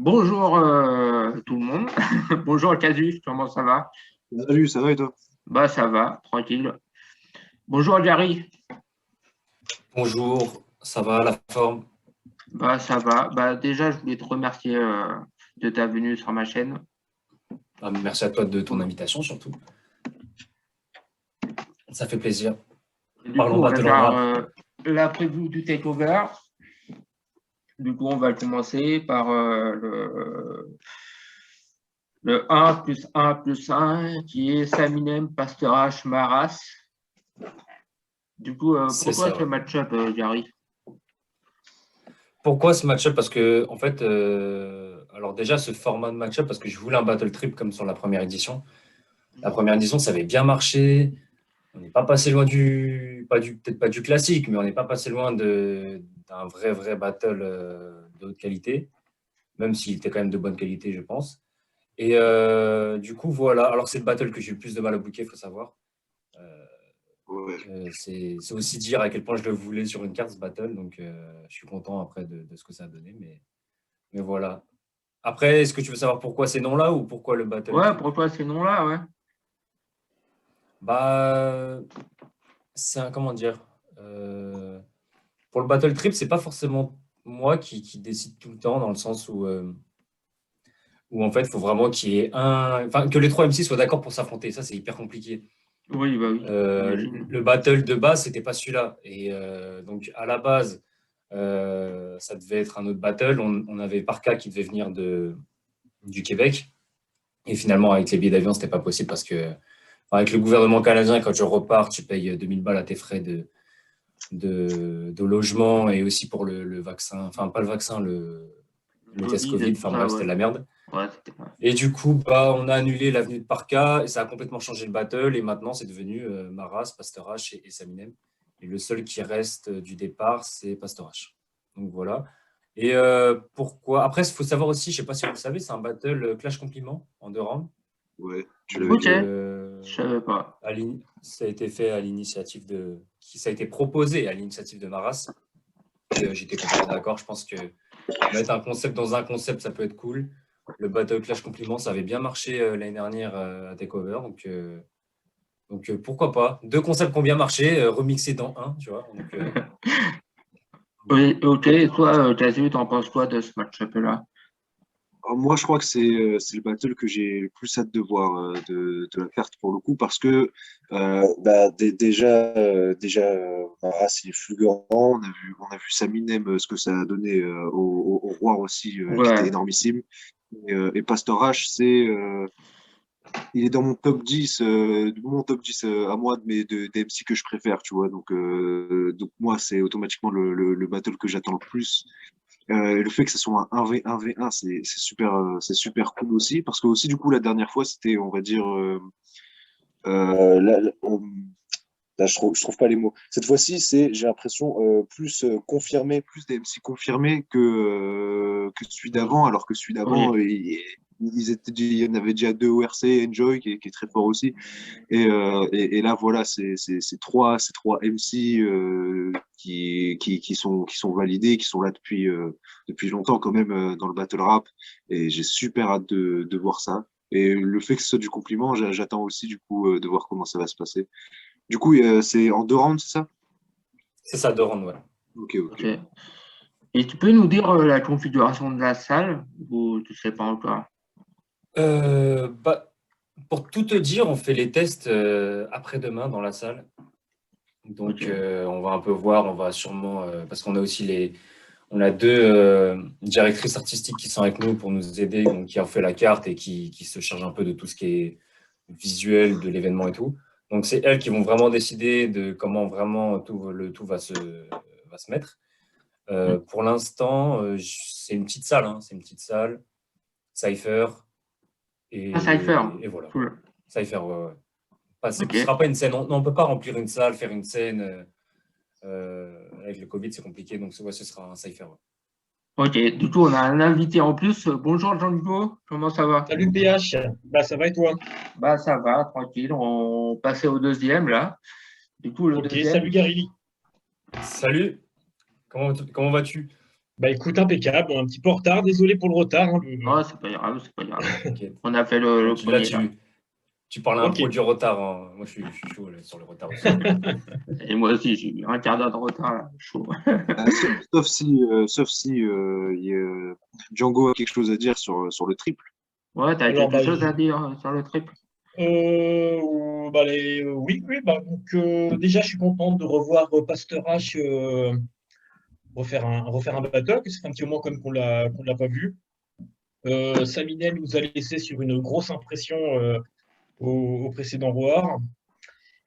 Bonjour tout le monde. Bonjour Casus, comment ça va? Salut, ça va et toi? Bah ça va, tranquille. Bonjour Gary. Bonjour, ça va la forme? Bah ça va. Bah déjà je voulais te remercier de ta venue sur ma chaîne. Ah, merci à toi de ton invitation surtout. Ça fait plaisir. Et du coup Parlons on va Battle faire Rap. la preview du Takeover. Du coup on va commencer par le 1 plus 1 plus 1 qui est Saminem, Pastorash, Maras. Du coup C'est pour toi ça. ce match-up Gary? Pourquoi ce match-up? Parce que, en fait, alors déjà, ce format de match-up, parce que je voulais un battle trip comme sur la première édition. La première édition, ça avait bien marché. On n'est pas passé loin peut-être pas du classique, mais on n'est pas passé loin d'un vrai battle de haute qualité, même s'il était quand même de bonne qualité, je pense. Et du coup, voilà. Alors, c'est le battle que j'ai eu le plus de mal à booker, il faut savoir. Euh, Ouais. c'est aussi dire à quel point je le voulais sur une carte, ce battle. Donc, je suis content après de ce que ça a donné. Mais voilà. Après, est-ce que tu veux savoir pourquoi ces noms-là ou pourquoi le battle Ouais, trip? pour toi ces noms-là, ouais. Bah, comment dire? Euh, pour le battle trip, c'est pas forcément moi qui décide tout le temps, dans le sens où en fait, il faut vraiment qu'il y ait enfin, que les trois MC soient d'accord pour s'affronter. Ça, c'est hyper compliqué. Oui, bah oui, j'imagine. Le battle de base, c'était pas celui-là. Et donc, à la base, ça devait être un autre battle. On avait Parka qui devait venir du Québec. Et finalement, avec les billets d'avion, c'était pas possible parce que, enfin, avec le gouvernement canadien, quand tu repars, tu payes 2000 balles à tes frais de logement et aussi pour le vaccin. Enfin, pas le vaccin, le test Covid et Covid. tout Enfin, ça, bref, ouais. c'était de la merde. Ouais, c'était pas. Et du coup, bah, on a annulé l'avenue de Parka et ça a complètement changé le battle. Et maintenant, c'est devenu Maras, Pastorash et Saminem. Et le seul qui reste du départ, c'est Pastorash. Donc voilà. Et pourquoi? Après, il faut savoir aussi, je ne sais pas si vous le savez, c'est un battle Clash Compliment en 2 rounds. Ouais, tu l'avais Ok, Donc, dit. je savais pas. ça a été fait à l'initiative ça a été proposé à l'initiative de Maras. Et j'étais complètement d'accord. Je pense que mettre un concept dans un concept, ça peut être cool. Le Battle Clash Compliment, ça avait bien marché l'année dernière à Takeover. Donc pourquoi pas? Deux concepts qui ont bien marché, remixés dans un, tu vois. Donc, Oui, ok, et toi, Casu, t'en penses quoi de ce match-up-là? Alors, moi, je crois que c'est le battle que j'ai le plus hâte de voir de la carte pour le coup parce que Maras il est fulgurant. On a vu Saminem ce que ça a donné au Roi aussi qui était Ouais, énormissime. Et Pastorash, il est dans mon top 10 à moi des MC que je préfère, tu vois. Donc moi, c'est automatiquement le battle que j'attends le plus. Et le fait que ce soit un 1v1, c'est super cool aussi. Parce que aussi, du coup, la dernière fois, c'était, on va dire, là, là, je trouve pas les mots. Cette fois-ci, j'ai l'impression, plus confirmé, plus des MC confirmés que celui d'avant, alors que celui d'avant, oui. il y en avait déjà deux ORC, Enjoy, qui est très fort aussi. Et là, voilà, c'est trois MC qui sont validés, qui sont là depuis longtemps quand même dans le battle rap. Et j'ai super hâte de voir ça. Et le fait que ce soit du compliment, j'attends aussi du coup de voir comment ça va se passer. Du coup, c'est en 2 rounds, c'est ça? c'est ça, de rendre, ouais. Ok, Ok. ok. Et tu peux nous dire la configuration de la salle ou tu sais pas encore? Bah, pour tout te dire, on fait les tests après-demain dans la salle. Ok. Donc, on va un peu voir, on va sûrement, parce qu'on a aussi on a deux directrices artistiques qui sont avec nous pour nous aider, donc qui ont fait la carte et qui se chargent un peu de tout ce qui est visuel de l'événement et tout. Donc, c'est elles qui vont vraiment décider de comment vraiment le tout va se mettre. Pour l'instant, c'est une petite salle, hein, c'est une petite salle, Cypher, Ah, Cypher. et voilà. Cool. Cypher, ouais, ouais. Ce ne Ok. sera pas une scène, on ne peut pas remplir une salle, faire une scène. Avec le Covid, c'est compliqué, donc ouais, ce sera un Cypher. Ouais. Ok. Du coup, on a un invité en plus. Bonjour Jean-Luc, comment ça va? Salut PH, bah ça va et toi? Bah ça va, tranquille. On passait au deuxième là. Du coup, le Ok, deuxième. salut Garili. Salut, comment vas-tu? Bah écoute, impeccable. Bon, un petit peu en retard. Désolé pour le retard, hein. Non, c'est pas grave, c'est pas grave. Ok. On a fait le Là, premier là. tu parles un Ok. pro du retard, hein. Moi, je suis chaud là, sur le retard aussi. Et moi aussi, j'ai eu un quart d'heure de retard, là. Chaud. Sauf si Django a quelque chose à dire sur le triple. Ouais, t'as Alors, quelque bah, chose à dire sur le triple? oui, oui. Bah, donc, déjà, je suis content de revoir Pasteur H refaire un battle, que c'est un petit moment comme qu'on l'a pas vu. Saminem nous a laissé sur une grosse impression au précédent Roar.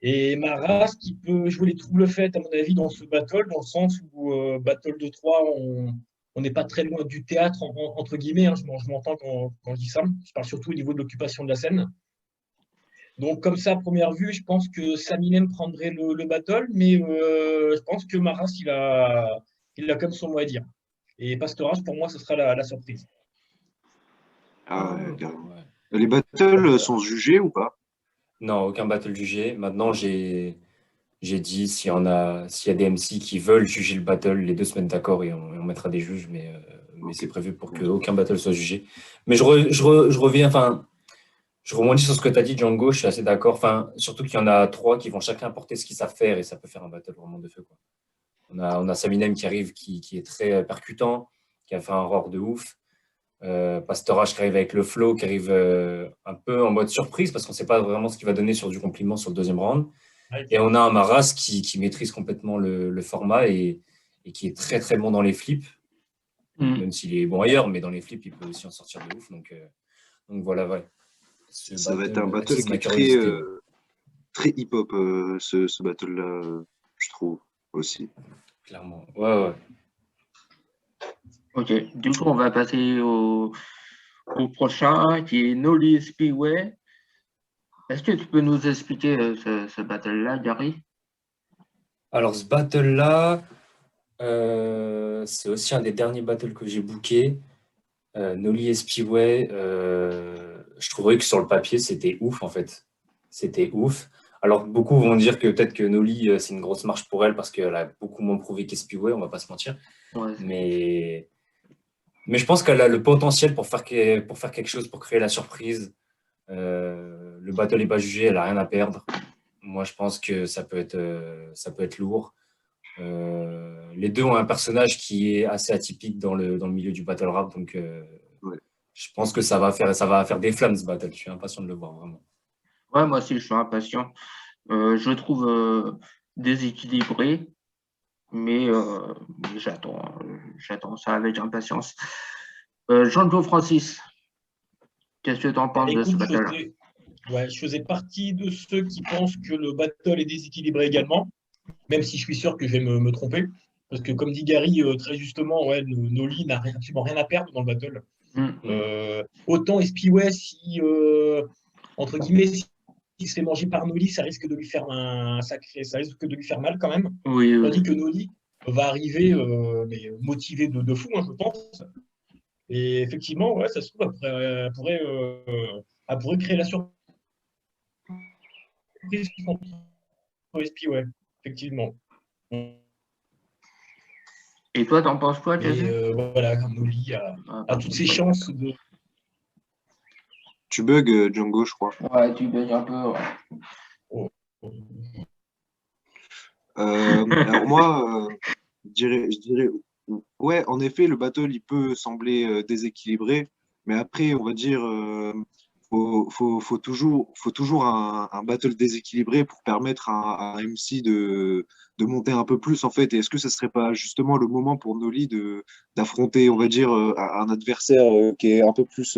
Et Maras qui peut jouer les troubles faits, à mon avis, dans ce battle, dans le sens où battle de 3, on n'est pas très loin du théâtre, entre guillemets. Hein, je m'entends quand je dis ça. Je parle surtout au niveau de l'occupation de la scène. Donc, comme ça, à première vue, je pense que Saminem prendrait le battle, mais je pense que Maras, il a comme son mot à dire. Et Pastoras, pour moi, ce sera la surprise. Ah, carrément. Ouais. Les battles sont jugés ou pas? Non, aucun battle jugé. Maintenant, j'ai dit s'il y a des MC qui veulent juger le battle, les deux se mettent d'accord et on mettra des juges, mais Ok. c'est prévu pour qu'aucun battle soit jugé. Mais je reviens, enfin, je rebondis sur ce que tu as dit, Django, je suis assez d'accord. Enfin, surtout qu'il y en a trois qui vont chacun apporter ce qu'ils savent faire et ça peut faire un battle vraiment de feu, quoi. On a Saminem qui arrive, qui est très percutant, qui a fait un roar de ouf. Pasteur H qui arrive avec le flow, qui arrive un peu en mode surprise parce qu'on ne sait pas vraiment ce qu'il va donner sur du compliment sur le deuxième round. Ouais. Et on a un Maras qui maîtrise complètement le format et qui est très très bon dans les flips, même s'il est bon ailleurs, mais dans les flips, il peut aussi en sortir de ouf. Donc voilà, ouais. Ce Ça va être un battle battle attise qui ma est curiosité. Ouais. très hip-hop, ce battle-là, je trouve aussi. Clairement. Ouais, ouais. Ok, du coup, on va passer au prochain qui est Nolly Speedway. Est-ce que tu peux nous expliquer ce battle-là, Gary? Alors ce battle-là, c'est aussi un des derniers battles que j'ai booké. Nolly et Speedway, je trouverais que sur le papier, c'était ouf en fait. C'était ouf. Alors beaucoup vont dire que peut-être que Nolly, c'est une grosse marche pour elle parce qu'elle a beaucoup moins prouvé qu'Espiway, on va pas se mentir. Ouais, Mais, mais je pense qu'elle a le potentiel pour faire quelque chose, pour créer la surprise. Le battle n'est pas jugé, elle a rien à perdre. Moi, je pense que ça peut être lourd. Les deux ont un personnage qui est assez atypique dans le milieu du battle rap, donc Ouais. je pense que ça va faire des flammes ce battle. Je suis impatient de le voir vraiment. ouais, moi aussi, je suis impatient. Je le trouve déséquilibré, mais j'attends ça avec impatience. Jean-Claude Francis, qu'est-ce que tu en Bah, penses de ce écoute, battle-là? je faisais partie de ceux qui pensent que le battle est déséquilibré également, même si je suis sûr que je vais me tromper. Parce que, comme dit Gary, très justement, ouais, Nolly n'a absolument rien à perdre dans le battle. Mm. Autant Espiway, si, entre guillemets, s'il se fait manger par Nolly, ça risque de lui faire ça risque de lui faire mal quand même. Oui, Tandis oui. que Nolly va arriver mais motivé de fou, hein, je pense. Et effectivement, ouais, ça se trouve, après, elle pourrait créer la surprise contre SP, ouais, effectivement. Et toi, t'en penses quoi, Mais Jason? voilà, Nolly Ah, a pardon. toutes ses chances de. Tu bugs, Django, je crois. Ouais, tu baignes un peu. Ouais. Oh, Alors moi, je dirais, ouais, en effet, le battle, il peut sembler déséquilibré, mais après, on va dire, faut toujours un battle déséquilibré pour permettre à un MC de monter un peu plus, en fait. Et est-ce que ce serait pas justement le moment pour Nolly d'affronter, on va dire, un adversaire qui est un peu plus,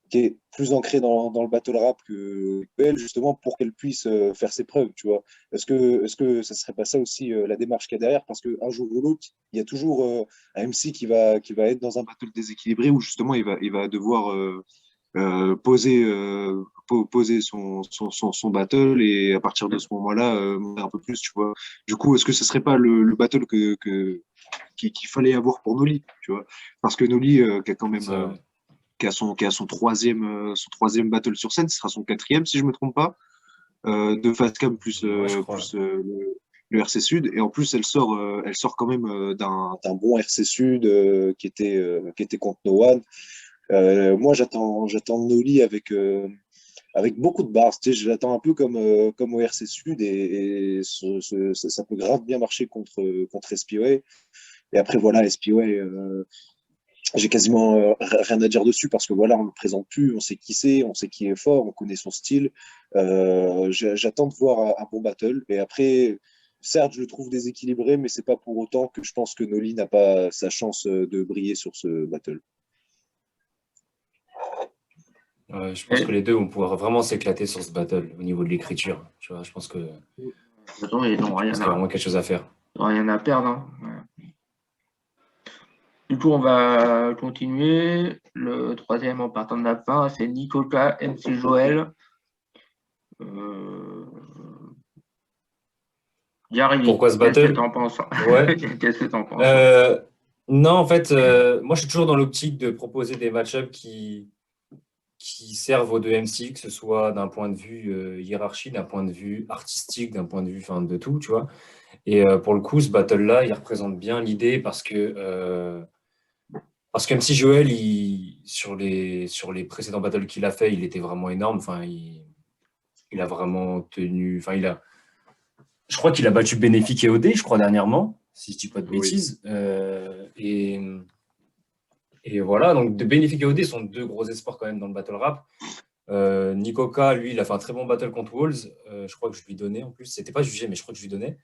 qui est plus ancré dans le battle rap que elle, justement, pour qu'elle puisse faire ses preuves, tu vois. Est-ce que ça serait pas ça aussi la démarche qu'il y a derrière? Parce qu'un jour ou l'autre, il y a toujours un MC qui va être dans un battle déséquilibré où justement il va devoir poser son battle et à partir de ce moment-là, monter un peu plus, tu vois. Du coup, est-ce que ce serait pas le battle qu'il fallait avoir pour Nolly, tu vois? Parce que Nolly, qui a quand même Ça, qui a son troisième battle sur scène, ce sera son quatrième si je me trompe pas, de Fastcam plus, ouais, je crois. le RC Sud. Et en plus, elle sort quand même d'un bon RC Sud qui était contre No One. Moi, j'attends Noli avec beaucoup de bars. Tu sais, je l'attends un peu comme au RC Sud et ça peut grave bien marcher contre SPOA. Et après, voilà, SPOA, j'ai quasiment rien à dire dessus parce que voilà, on ne le présente plus, on sait qui c'est, on sait qui est fort, on connaît son style. J'attends de voir un bon battle. Et après, certes, je le trouve déséquilibré, mais c'est pas pour autant que je pense que Noli n'a pas sa chance de briller sur ce battle. Je pense que les deux vont pouvoir vraiment s'éclater sur ce battle au niveau de l'écriture. Tu vois, je pense que Attends, ils n'ont rien qu'il y a vraiment quelque chose à faire. rien à perdre. Hein. Ouais. Du coup, on va continuer. Le troisième en partant de la fin, c'est Nicolas MC Joël. Gary, Pourquoi ce qu'est-ce que battle? t'en penses? Ouais. Qu'est-ce que t'en penses? Non, en fait, moi, je suis toujours dans l'optique de proposer des match-ups qui servent aux deux MC, que ce soit d'un point de vue hiérarchie, d'un point de vue artistique, d'un point de vue de tout, tu vois. Et pour le coup, ce battle-là, il représente bien l'idée parce que MC Joël, sur les précédents battles qu'il a fait, il était vraiment énorme. Enfin, il a vraiment tenu. Enfin, je crois qu'il a battu Bénéfique et OD, je crois, dernièrement, si je dis pas de Oui. bêtises. Et voilà, donc de Bénéfique et OD sont deux gros espoirs quand même dans le battle rap. Nikoka, lui, il a fait un très bon battle contre Walls. Je crois que je lui donnais en plus. C'était pas jugé, mais je crois que je lui donnais.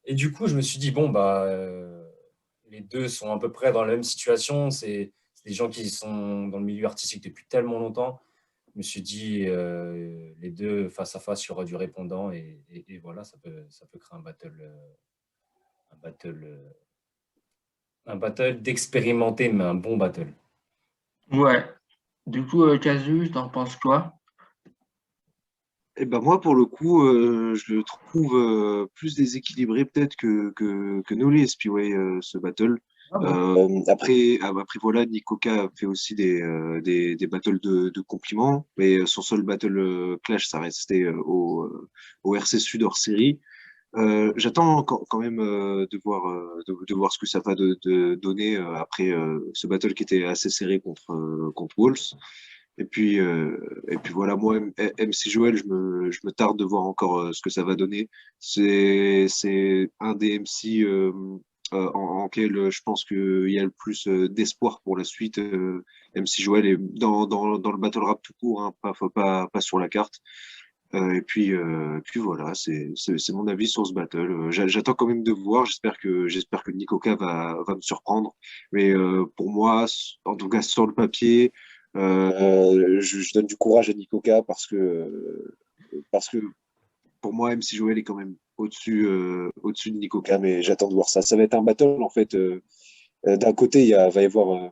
Et du coup, je me suis dit, bon, les deux sont à peu près dans la même situation. C'est des gens qui sont dans le milieu artistique depuis tellement longtemps. Je me suis dit, les deux face à face, il y aura du répondant. Et voilà, ça peut créer un battle d'expérimenter, mais un bon battle. Ouais. Du coup, Casus, t'en penses quoi? Et ben moi, pour le coup, je le trouve plus déséquilibré peut-être que Noli et Spiway, ce battle. Ah bon. Après, voilà, Nikoka fait aussi des battles de compliments, mais son seul battle clash, ça restait au RC Sud hors série. J'attends quand même de voir ce que ça va donner après ce battle qui était assez serré contre Wolves. Et puis voilà, moi, MC Joël, je me tarde de voir encore ce que ça va donner. C'est un des MC en quel je pense qu'il y a le plus d'espoir pour la suite. MC Joël est dans le battle rap tout court, hein, pas sur la carte. Et puis voilà, c'est mon avis sur ce battle. J'attends quand même de voir. J'espère que Nikoka va me surprendre. Mais pour moi, en tout cas sur le papier, je donne du courage à Nikoka parce que pour moi, MC Joël est quand même au-dessus de Nikoka. Mais j'attends de voir ça. Ça va être un battle en fait. D'un côté, va y avoir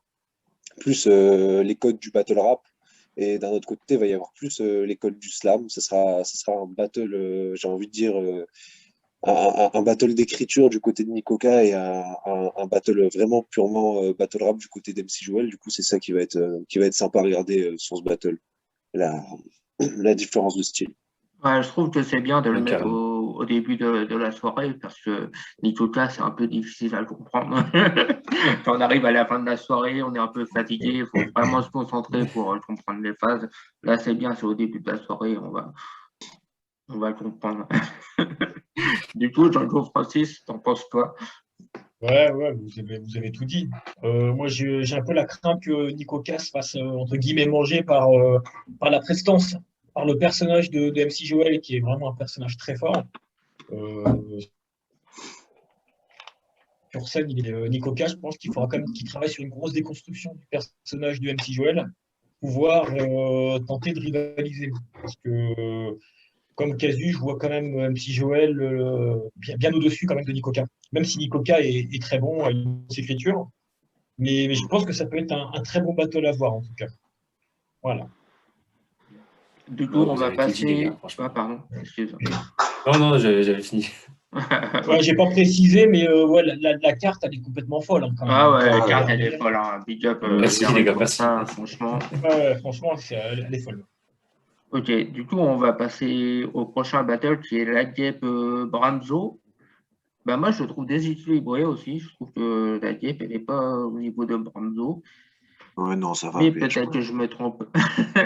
plus les codes du battle rap. Et d'un autre côté, il va y avoir plus l'école du slam. Ce sera un battle, j'ai envie de dire, un battle d'écriture du côté de Nikoka et un battle vraiment purement battle rap du côté d'MC Joel. Du coup, c'est ça qui va être sympa à regarder sur ce battle. La, la différence de style. Ouais, je trouve que c'est bien de le Ouais, mettre carrément. au début de la soirée parce que Nicolas, c'est un peu difficile à le comprendre. Quand on arrive à la fin de la soirée, on est un peu fatigué, il faut vraiment se concentrer pour comprendre les phases. Là, c'est bien, c'est au début de la soirée, on va le comprendre. Du coup, Jean-Claude Francis, t'en penses quoi? Ouais, vous avez tout dit. Moi, j'ai un peu la crainte que Nico Cass se fasse, entre guillemets, manger par la prestance, par le personnage de MC Joel, qui est vraiment un personnage très fort. Euh, sur scène, Nico Cass, je pense qu'il faudra quand même qu'il travaille sur une grosse déconstruction du personnage de MC Joel, pour pouvoir tenter de rivaliser. Parce que, comme Casu, je vois quand même MC Joel bien au-dessus quand même de Nicoka. Même si Nicoka est très bon à une écriture. Mais je pense que ça peut être un très bon battle à voir, en tout cas. Voilà. Du coup, Non, on vous va avez tout dit, les gars, passer. franchement. Ah, pardon, excuse. Non, j'avais fini. Ouais, j'ai pas précisé, mais ouais, la carte, elle est complètement folle, hein, quand même. Ah ouais, la Ah, carte, ouais. elle est folle. Hein. Big up, Merci, Gary, les gars, pour merci. ça, franchement. Ouais, franchement, elle est folle. Ok, du coup, on va passer au prochain battle qui est l'Agep Branzo. Ben moi, je le trouve déséquilibré aussi. Je trouve que la Dieppe, elle n'est pas au niveau de Bramzo. Ouais, non, ça va, Mais mais peut-être que je me trompe. ça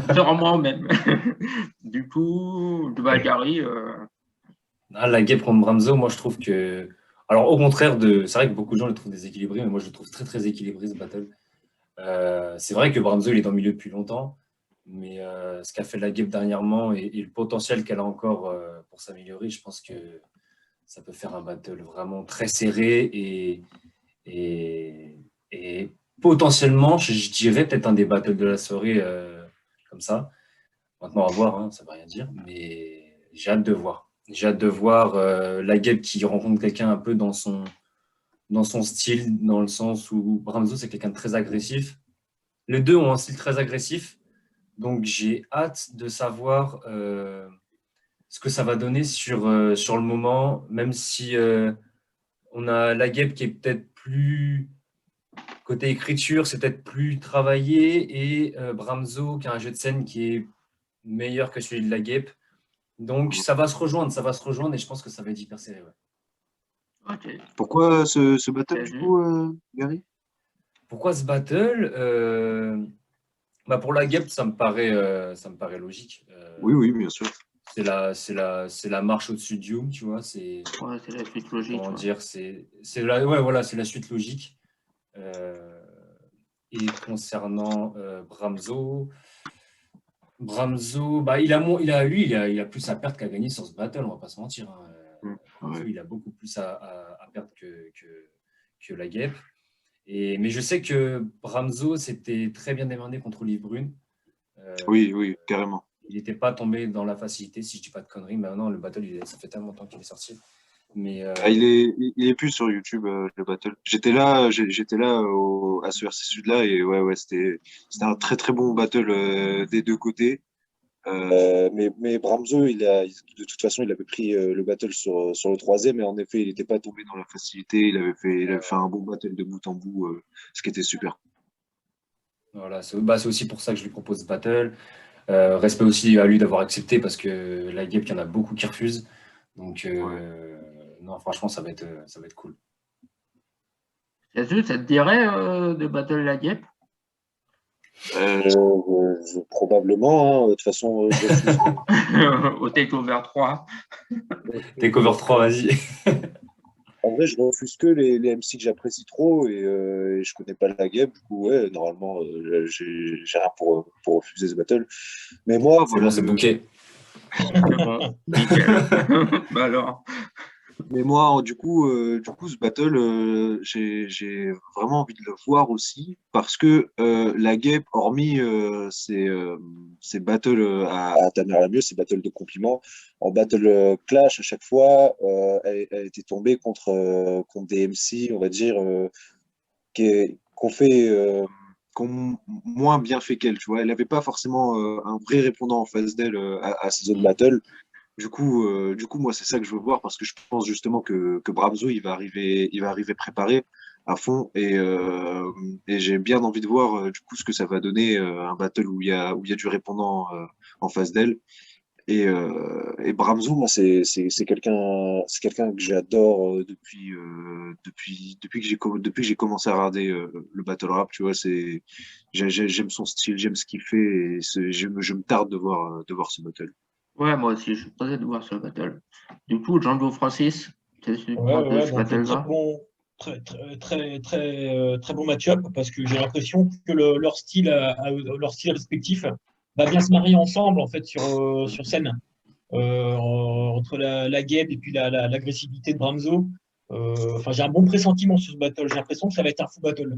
va. Sûrement même. Du coup, de Gary, Ah, la guêpe contre Bramzo, moi je trouve que. Alors au contraire de. C'est vrai que beaucoup de gens le trouvent déséquilibré, mais moi je le trouve très très équilibré ce battle. C'est vrai que Bramzo il est dans le milieu depuis longtemps, mais ce qu'a fait la guêpe dernièrement et le potentiel qu'elle a encore pour s'améliorer, je pense que ça peut faire un battle vraiment très serré et, et potentiellement, je dirais peut-être un des battles de la soirée comme ça. Maintenant, à voir, hein, ça ne veut rien dire, mais j'ai hâte de voir. J'ai hâte de voir la guêpe qui rencontre quelqu'un un peu dans son style, dans le sens où Bramzo, c'est quelqu'un de très agressif. Les deux ont un style très agressif, donc j'ai hâte de savoir ce que ça va donner sur le moment, même si on a la guêpe qui est peut-être plus côté écriture, c'est peut-être plus travaillé, et Bramzo qui a un jeu de scène qui est meilleur que celui de la guêpe. Donc ça va se rejoindre et je pense que ça va être hyper serré. Ouais. ok. Pourquoi ce battle, T'as du vu? coup, Gary? Pourquoi ce battle bah pour la guêpe, ça me paraît logique. Oui, oui, bien sûr. C'est la marche au-dessus de Hume, tu vois. C'est Ouais, c'est la suite logique. comment Ouais. dire, ouais, voilà, c'est la suite logique. Et concernant Bramzo, bah, il a plus à perdre qu'à gagner sur ce battle, on va pas se mentir. Hein. Bramzo, Ouais. il a beaucoup plus à perdre que la guêpe. Mais je sais que Bramzo s'était très bien démerdé contre Olive Brune. Oui, oui, carrément. Il n'était pas tombé dans la facilité, si je dis pas de conneries. Maintenant, le battle, ça fait tellement longtemps qu'il est sorti. Mais Ah, il est plus sur YouTube, le battle. J'étais là à ce RC Sud là et ouais, ouais, c'était un très très bon battle des deux côtés. Mais Bramzo, de toute façon, il avait pris le battle sur le troisième et en effet, il n'était pas tombé dans la facilité. Il avait fait un bon battle de bout en bout, ce qui était super. voilà, c'est aussi pour ça que je lui propose ce battle. Respect aussi à lui d'avoir accepté parce que la guêpe, il y en a beaucoup qui refusent. Donc, Ouais. non, franchement, ça va être cool. Jesus, ça te dirait de battle la Dieppe? Probablement, hein. De toute façon, je refuse. Au Takeover 3. T'es cover 3, vas-y. En vrai, je refuse que les MC que j'apprécie trop et je connais pas la game. Du coup, ouais, normalement, j'ai rien pour refuser ce battle. Mais moi, C'est voilà, bon, c'est booké. C'est bon, nickel. Bah alors, mais moi, du coup, ce battle, j'ai vraiment envie de le voir aussi parce que la guêpe, hormis ses battles à ta mère la mieux, ses battles de compliments, en battle clash à chaque fois, elle était tombée contre des MC, on va dire, qu'on fait, qu'on moins bien fait qu'elle, tu vois. Elle n'avait pas forcément un vrai répondant en face d'elle à ces autres battles. Du coup, moi, c'est ça que je veux voir parce que je pense justement que Bramzo, il va arriver préparé à fond et j'ai bien envie de voir du coup ce que ça va donner un battle où il y a du répondant en face d'elle. Et Bramzo, moi, c'est quelqu'un que j'adore depuis que j'ai commencé à regarder le battle rap. Tu vois, j'aime son style, j'aime ce qu'il fait et je me tarde de voir ce battle. ouais, moi aussi, je suis pressé de voir ce battle. Du coup, Django Francis, qu'est-ce que tu Ouais, penses de ouais, ce donc battle-là? très bon match-up parce que j'ai l'impression que leur style respectif va bien se marier ensemble en fait sur scène. Entre la guêpe et puis l'agressivité de Bramzo. Enfin, j'ai un bon pressentiment sur ce battle. J'ai l'impression que ça va être un fou battle.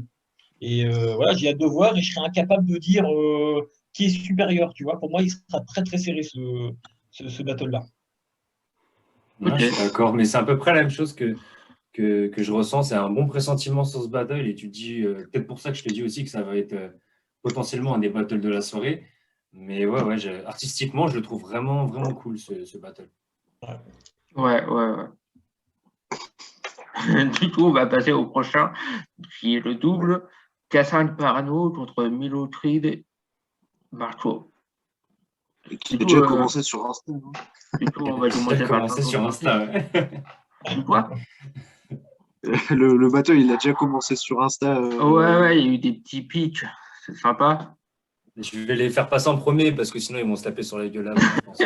Et voilà, j'ai hâte de voir et je serai incapable de dire qui est supérieur. Tu vois, pour moi, il sera très très serré ce battle-là. Ouais, Ok, je suis d'accord, mais c'est à peu près la même chose que je ressens. C'est un bon pressentiment sur ce battle et tu te dis, peut-être pour ça que je te dis aussi que ça va être potentiellement un des battles de la soirée. Mais ouais, ouais, artistiquement, je le trouve vraiment, vraiment cool ce battle. ouais, ouais, ouais. Du coup, on va passer au prochain, qui est le double. Cassandre Parano contre Milo Tride Marco. Et qui a Du coup, déjà commencé sur Insta. Hein. du coup, on va J'ai commencer par commencé sur Insta. Ouais. Du quoi? Le battle, il a déjà commencé sur Insta. Ouais, il y a eu des petits pics. C'est sympa. Je vais les faire passer en premier parce que sinon ils vont se taper sur la gueule avant, je pense.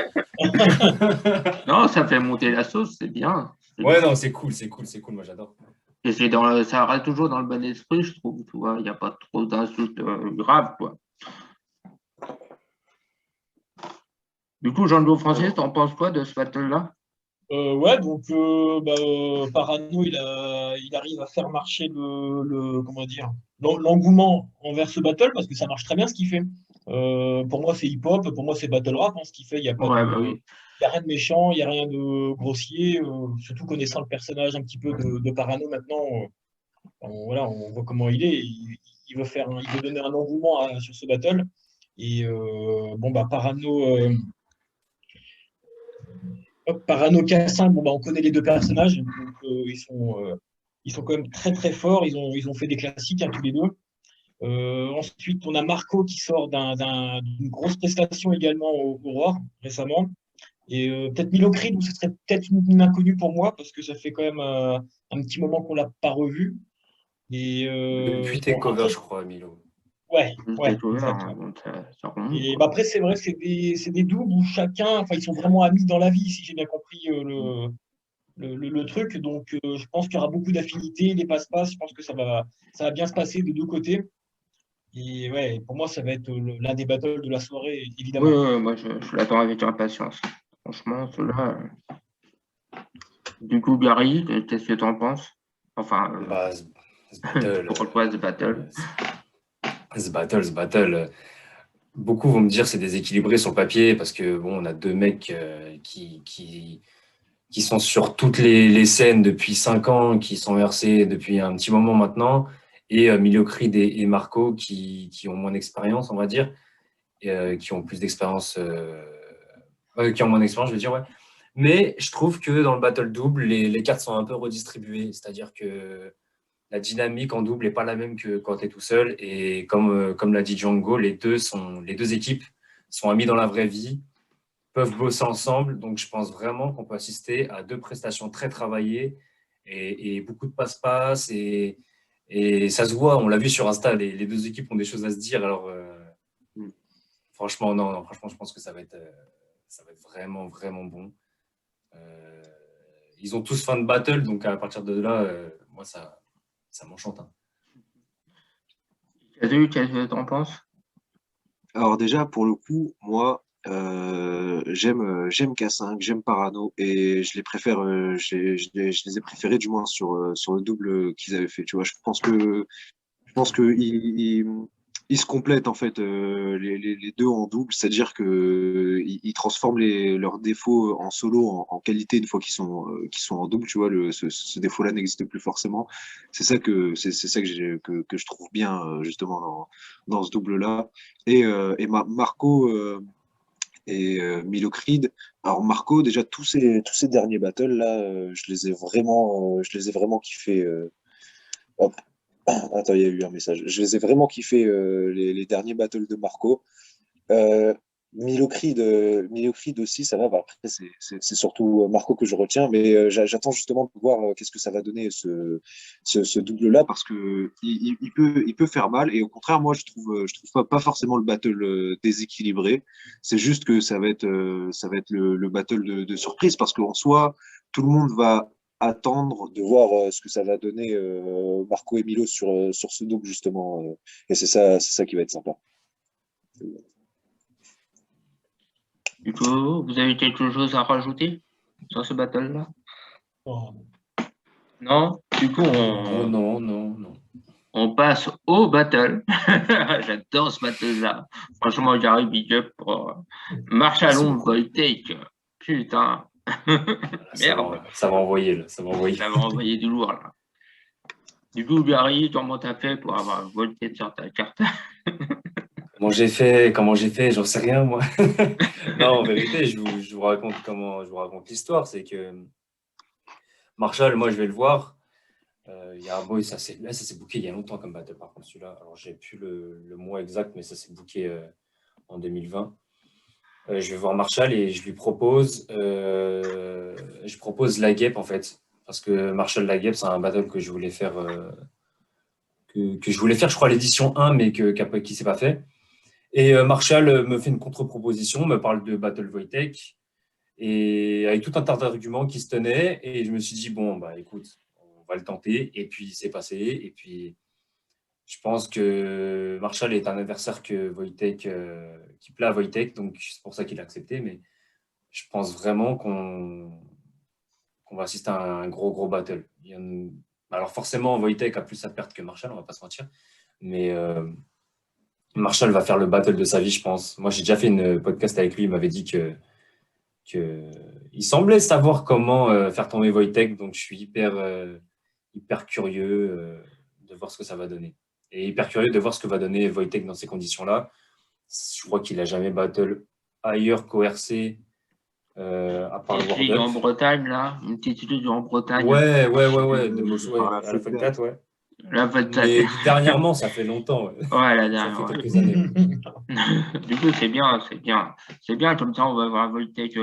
Non, ça fait monter la sauce, c'est bien. C'est Ouais, bien. non, c'est cool, moi j'adore. Et ça reste toujours dans le bon esprit, je trouve. Tu vois, il n'y a pas trop d'insultes graves, quoi. Du coup, Jean-Loup Francis, t'en penses quoi de ce battle-là? Ouais, donc Parano, il arrive à faire marcher comment dire, l'engouement envers ce battle parce que ça marche très bien ce qu'il fait. Pour moi, c'est hip-hop, pour moi, c'est battle rap, hein, ce qu'il fait. Il n'y a pas Ouais, bah de, oui. il y a rien de méchant, il n'y a rien de grossier. Surtout connaissant le personnage un petit peu de Parano maintenant, voilà, on voit comment il est. Il veut donner un engouement sur ce battle. Et bon, bah, Parano Cassin, bon, bah, on connaît les deux personnages, donc ils sont quand même très très forts. Ils ont fait des classiques hein, tous les deux. Ensuite, on a Marco qui sort d'une grosse prestation également au Roar récemment. Et peut-être Milo Creed, où ce serait peut-être une inconnue pour moi, parce que ça fait quand même un petit moment qu'on ne l'a pas revu. Et Depuis tes bon, covers, après, je crois, Milo. ouais, Juste ouais, découvert, hein, exactement. donc ça remonte, Et quoi. bah, après, c'est vrai que c'est des doubles où chacun, enfin, ils sont vraiment amis dans la vie, si j'ai bien compris le truc. Donc, je pense qu'il y aura beaucoup d'affinités, des passe-passe. Je pense que ça va bien se passer des deux côtés. Et ouais, pour moi, ça va être l'un des battles de la soirée, Oui, évidemment. ouais, moi, je l'attends avec impatience. Franchement, ceux-là. Du coup, Gary, qu'est-ce que t'en penses? Enfin, Bah, ce battle, pourquoi ce battle? ce battle. Beaucoup vont me dire que c'est déséquilibré sur le papier parce que bon, on a deux mecs qui sont sur toutes les scènes depuis 5 ans, qui sont versés depuis un petit moment maintenant, et Milio Creed et Marco qui ont moins d'expérience, on va dire, et qui ont plus d'expérience, qui ont moins d'expérience, je veux dire, ouais. Mais je trouve que dans le battle double, les cartes sont un peu redistribuées, c'est-à-dire que la dynamique en double n'est pas la même que quand tu es tout seul. Et comme l'a dit Django, les deux équipes sont amies dans la vraie vie, peuvent bosser ensemble. Donc, je pense vraiment qu'on peut assister à deux prestations très travaillées et beaucoup de passe-passe. Et ça se voit, on l'a vu sur Insta, les deux équipes ont des choses à se dire. Alors, franchement, non, franchement, je pense que ça va être vraiment, vraiment bon. Ils ont tous fin de battle, donc à partir de là, moi, ça m'enchante. Hein. Qu'est-ce que t'en penses? Alors déjà, pour le coup, moi, j'aime K5, j'aime Parano et je les préfère, je les ai préférés du moins sur le double qu'ils avaient fait. Tu vois, je pense que ils se complètent en fait les deux en double, c'est-à-dire que ils transforment leurs défauts en solo en qualité une fois qu'ils sont en double. Tu vois, ce défaut-là n'existe plus forcément. C'est ça que je trouve bien justement dans ce double-là. Et Marco Milo Creed. Alors Marco, déjà tous ces derniers battles là, je les ai vraiment kiffés. Hop. Attends, il y a eu un message. Je les ai vraiment kiffés les derniers battles de Marco. Euh, Milo Creed aussi, ça va. Bah, après, c'est surtout Marco que je retiens, mais j'attends justement de voir qu'est-ce que ça va donner ce double-là parce que il peut faire mal. Et au contraire, moi, je trouve pas forcément le battle déséquilibré. C'est juste que ça va être le battle de surprise parce qu'en soi, tout le monde va attendre de voir ce que ça va donner Marco et Milo sur ce double justement. Et c'est ça qui va être sympa. Du coup, vous avez quelque chose à rajouter sur ce battle-là? Oh, Non? Du coup, Non, non, non, non. on passe au battle. J'adore ce battle-là. Franchement, Gary, big up pour marche à Merci l'ombre, beaucoup. boy take. Putain. Merde. Ça va envoyer, là. Ça va envoyer. Ça va envoyer du lourd, là. Du coup, Gary, comment t'as fait pour avoir volté sur ta carte? Comment j'ai fait, j'en sais rien, moi. Non, en vérité, je vous raconte je vous raconte l'histoire. C'est que Marshall, moi, je vais le voir. Il y a un boy, ça s'est booké il y a longtemps comme battle, par contre, celui-là. Alors, j'ai plus le mois exact, mais ça s'est booké en 2020. je vais voir Marshall et je propose la guêpe en fait. Parce que Marshall la guêpe, c'est un battle que je voulais faire, je crois, à l'édition 1, mais qui ne s'est pas fait. Et Marshall me fait une contre-proposition, me parle de Battle Wojtek, et avec tout un tas d'arguments qui se tenaient. Et je me suis dit, bon, bah écoute, on va le tenter. Et puis, c'est passé. Et puis, je pense que Marshall est un adversaire que Wojtek, qui plaît à Wojtek, donc c'est pour ça qu'il a accepté. Mais je pense vraiment qu'on va assister à un gros battle. Alors forcément, Wojtek a plus à perdre que Marshall, on va pas se mentir. Mais Marshall va faire le battle de sa vie, je pense. Moi, j'ai déjà fait une podcast avec lui. Il m'avait dit que il semblait savoir comment faire tomber Wojtek. Donc, je suis hyper curieux de voir ce que ça va donner. Et hyper curieux de voir ce que va donner Wojtek dans ces conditions-là. Je crois qu'il n'a jamais battle ailleurs qu'au RC, à part le Ligue en World Cup. Bretagne, là, une petite ligue en Bretagne. Ouais, de Moscou, Par la à la Fed 4, ouais. La Bretagne. Mais dernièrement, ça fait longtemps. Ouais. Ouais, la Ça dernière. fait Ouais. quelques années. Du coup, c'est bien. C'est bien, comme ça, on va voir Wojtek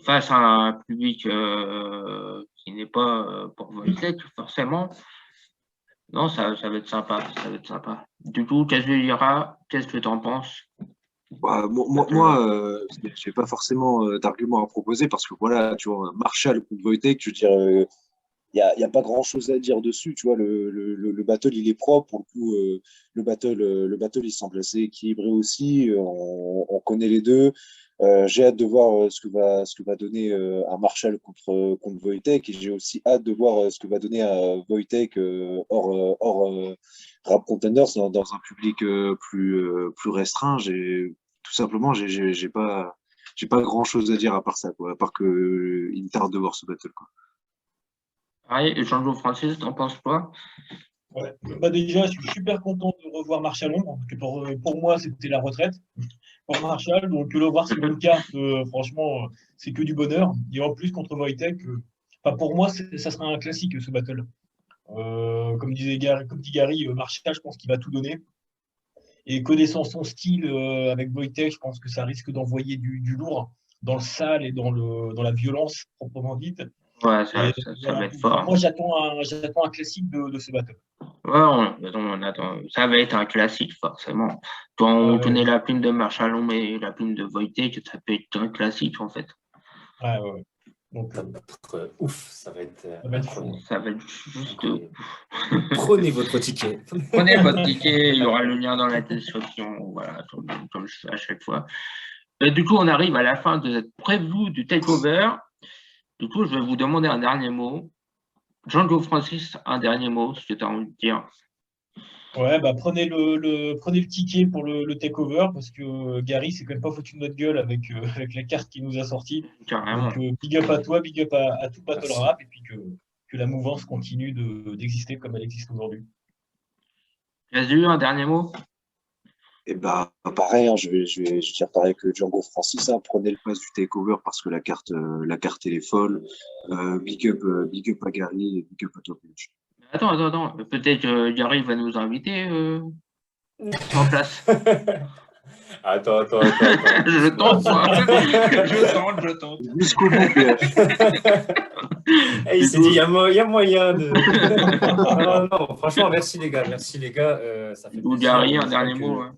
face à un public qui n'est pas pour Wojtek, forcément. Non, ça va être sympa. Ça va être sympa. Du coup, qu'est-ce que tu en penses? Bah, moi, j'ai pas forcément d'arguments à proposer parce que voilà, tu vois, Marshall contre Wojtek, je veux dire, y a pas grand-chose à dire dessus, tu vois, le battle, il est propre, pour le coup, le battle, il semble assez équilibré aussi, on connaît les deux. J'ai hâte de voir ce que va donner un Marshall contre Wojtek, et j'ai aussi hâte de voir ce que va donner Wojtek hors Rap Contenders dans un public plus restreint. Tout simplement, j'ai pas grand-chose à dire à part ça, quoi, à part que il me tarde de voir ce battle, quoi. Pareil, et Jean-Claude Francis, t'en penses quoi? Ouais. Bah déjà, je suis super content de revoir Marshall Ombre, parce que pour moi, c'était la retraite pour Marshall. Donc, le voir sur une carte, franchement, c'est que du bonheur. Et en plus, contre Wojtek, pour moi, ça sera un classique, ce battle. Comme dit Gary, Marshall, je pense qu'il va tout donner. Et connaissant son style avec Wojtek, je pense que ça risque d'envoyer du lourd dans le sale et dans la violence proprement dite. Ouais, ça Voilà. va être fort. Moi, j'attends un classique de ce battle. Ouais, on attend. Ça va être un classique, forcément. Quand on connaît la plume de Marshall et la plume de Wojtek, ça peut être un classique, en fait. Ouais. Donc, Ça va être ouf, ça va être fou. Ça va être juste. Prenez votre ticket. Prenez votre ticket, il y aura le lien dans la description, voilà, comme je fais à chaque fois. Et du coup, on arrive à la fin de cette preview du takeover. Du coup, je vais vous demander un dernier mot. Jean-Claude Francis, un dernier mot, ce que tu as envie de dire. Ouais, bah prenez le ticket pour le takeover, parce que Gary, c'est quand même pas foutu de notre gueule avec la carte qu'il nous a sortie. Carrément. Donc, big up à toi, big up à tout Battle Rap, et puis que la mouvance continue d'exister comme elle existe aujourd'hui. Casu, un dernier mot? Et bah pareil, hein, je vais dire pareil que Django Francis, hein, prenez le pass du takeover parce que la carte elle est folle. Big up à Gary et big up à toi, Pinch. Attends. Peut-être que Gary va nous inviter en place. Attends. Je tente. Jusqu'au bout, Il s'est dit, il y a moyen de. Non, franchement, merci les gars. Ça fait plaisir. Gary, un dernier mot. Ouais.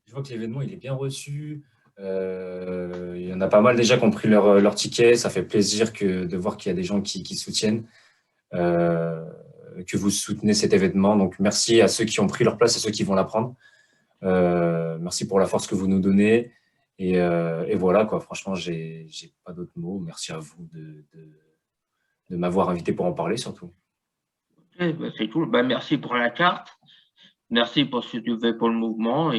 Je vois que l'événement, il est bien reçu. Il y en a pas mal déjà qui ont pris leur ticket. Ça fait plaisir de voir qu'il y a des gens qui soutiennent, que vous soutenez cet événement. Donc, merci à ceux qui ont pris leur place et ceux qui vont la prendre. Merci pour la force que vous nous donnez. Et voilà, quoi. Franchement, j'ai pas d'autres mots. Merci à vous de m'avoir invité pour en parler, surtout. Okay, bah, c'est cool. Bah, merci pour la carte. Merci pour ce que tu fais pour le mouvement.